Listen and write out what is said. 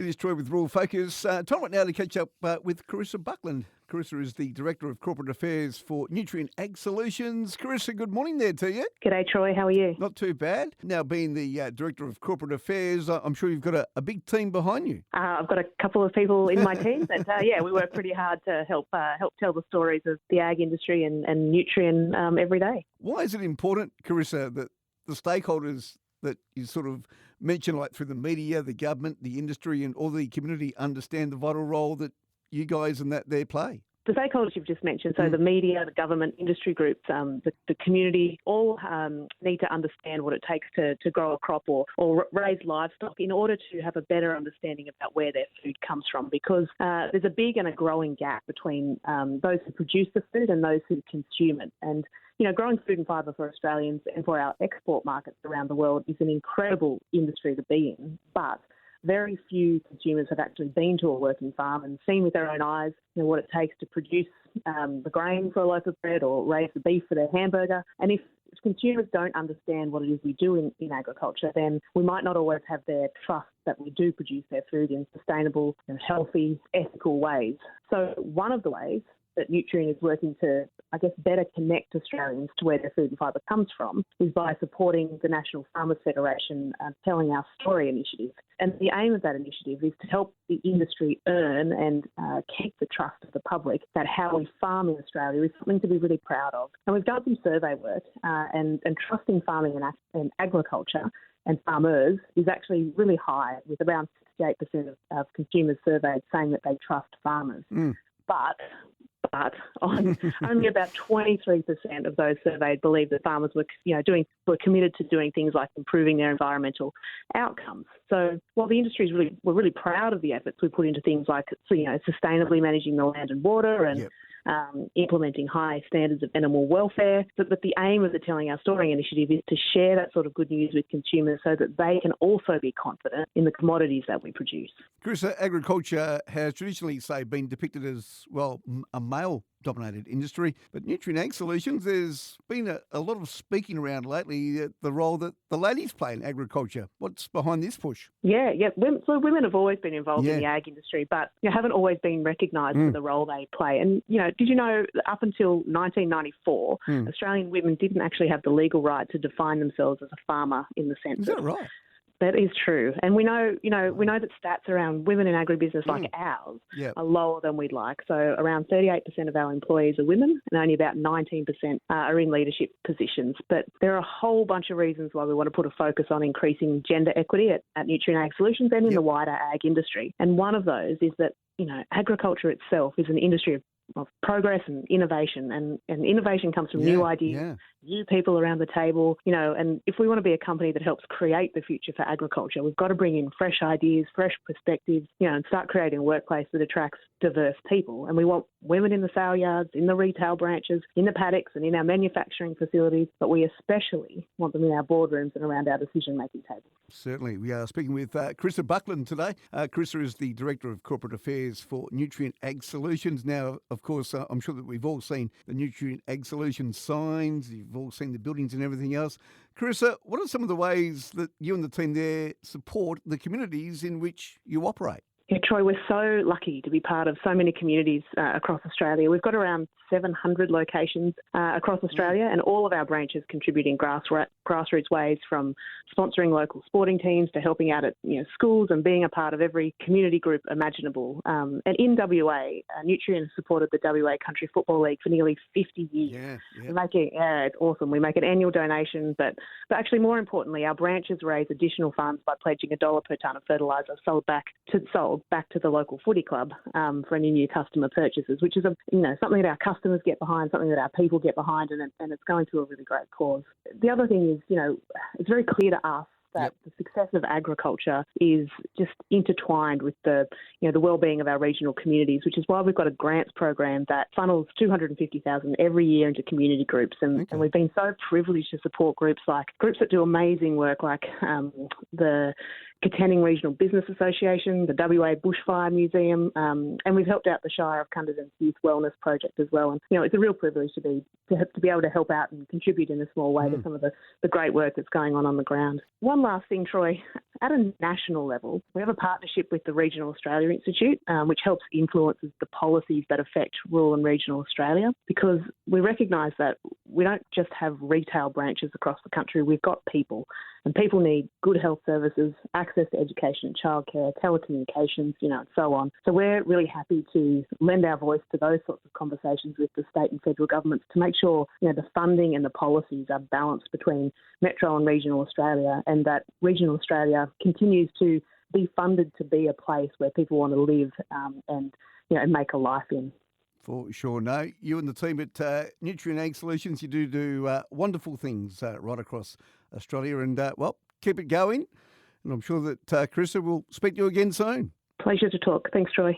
It is Troy with Rural Focus. Time right now to catch up with Carissa Buckland. Carissa is the Director of Corporate Affairs for Nutrien Ag Solutions. Carissa, good morning there to you. G'day, Troy. How are you? Not too bad. Now, being the Director of Corporate Affairs, I'm sure you've got a big team behind you. I've got a couple of people in my team that, we work pretty hard to help tell the stories of the ag industry and Nutrien every day. Why is it important, Carissa, that the stakeholders that you sort of mention, like through the media, the government, the industry and all the community, understand the vital role that you guys and that they play? The stakeholders you've just mentioned, so the media, the government, industry groups, the community, all need to understand what it takes to grow a crop or raise livestock in order to have a better understanding about where their food comes from, because there's a big and a growing gap between those who produce the food and those who consume it. And growing food and fibre for Australians and for our export markets around the world is an incredible industry to be in, but very few consumers have actually been to a working farm and seen with their own eyes what it takes to produce the grain for a loaf of bread or raise the beef for their hamburger. And if consumers don't understand what it is we do in agriculture, then we might not always have their trust that we do produce their food in sustainable and healthy, ethical ways. So one of the ways that Nutrien is working to, better connect Australians to where their food and fibre comes from is by supporting the National Farmers Federation Telling Our Story initiative. And the aim of that initiative is to help the industry earn and keep the trust of the public that how we farm in Australia is something to be really proud of. And we've done some survey work and trusting farming and agriculture and farmers is actually really high, with around 68% of consumers surveyed saying that they trust farmers. But only about 23% of those surveyed believe that farmers were committed to doing things like improving their environmental outcomes. So while the industry we're really proud of the efforts we put into things like sustainably managing the land and water and implementing high standards of animal welfare, but the aim of the Telling Our Story initiative is to share that sort of good news with consumers so that they can also be confident in the commodities that we produce. Carissa, agriculture has traditionally, been depicted as, a male-dominated industry, but Nutrien Ag Solutions, there's been a lot of speaking around lately the role that the ladies play in agriculture. What's behind this push? Women have always been involved in the ag industry, but haven't always been recognised for the role they play. And, did you know that up until 1994, Australian women didn't actually have the legal right to define themselves as a farmer in the census? Is that right? That is true. And we know that stats around women in agribusiness like ours are lower than we'd like. So around 38% of our employees are women and only about 19% are in leadership positions. But there are a whole bunch of reasons why we want to put a focus on increasing gender equity at Nutrien Ag Solutions and in the wider ag industry. And one of those is that, agriculture itself is an industry of progress and innovation, and innovation comes from new ideas, new people around the table, and if we want to be a company that helps create the future for agriculture, we've got to bring in fresh ideas, fresh perspectives, and start creating a workplace that attracts diverse people. And we want women in the sale yards, in the retail branches, in the paddocks and in our manufacturing facilities, but we especially want them in our boardrooms and around our decision-making tables. Certainly. We are speaking with Carissa Buckland today. Carissa is the Director of Corporate Affairs for Nutrien Ag Solutions. Now, of course, I'm sure that we've all seen the Nutrien Ag Solutions signs. You've all seen the buildings and everything else. Carissa, what are some of the ways that you and the team there support the communities in which you operate? Yeah, Troy, we're so lucky to be part of so many communities across Australia. We've got around 700 locations across Australia, and all of our branches contribute in grassroots ways, from sponsoring local sporting teams to helping out at schools and being a part of every community group imaginable. And in WA, Nutrien has supported the WA Country Football League for nearly 50 years. It's awesome. We make an annual donation, but actually more importantly, our branches raise additional funds by pledging $1 per tonne of fertiliser sold back to the local footy club for any new customer purchases, which is something that our customers get behind, something that our people get behind, and it's going to a really great cause. The other thing is, it's very clear to us that the success of agriculture is just intertwined with the well-being of our regional communities, which is why we've got a grants program that funnels $250,000 every year into community groups. And we've been so privileged to support groups that do amazing work, like the Katanning Regional Business Association, the WA Bushfire Museum, and we've helped out the Shire of Cunderdin's Youth Wellness Project as well. And, it's a real privilege to be able to help out and contribute in a small way to some of the great work that's going on the ground. One last thing, Troy, at a national level, we have a partnership with the Regional Australia Institute, which helps influence the policies that affect rural and regional Australia, because we recognise that we don't just have retail branches across the country, we've got people, and people need good health services, access to education and childcare, telecommunications, and so on. So we're really happy to lend our voice to those sorts of conversations with the state and federal governments to make sure, the funding and the policies are balanced between metro and regional Australia, and that regional Australia continues to be funded to be a place where people want to live and make a life in. For sure. No, you and the team at Nutrien Ag Solutions, you do wonderful things right across Australia, and keep it going. And I'm sure that Carissa will speak to you again soon. Pleasure to talk. Thanks, Troy.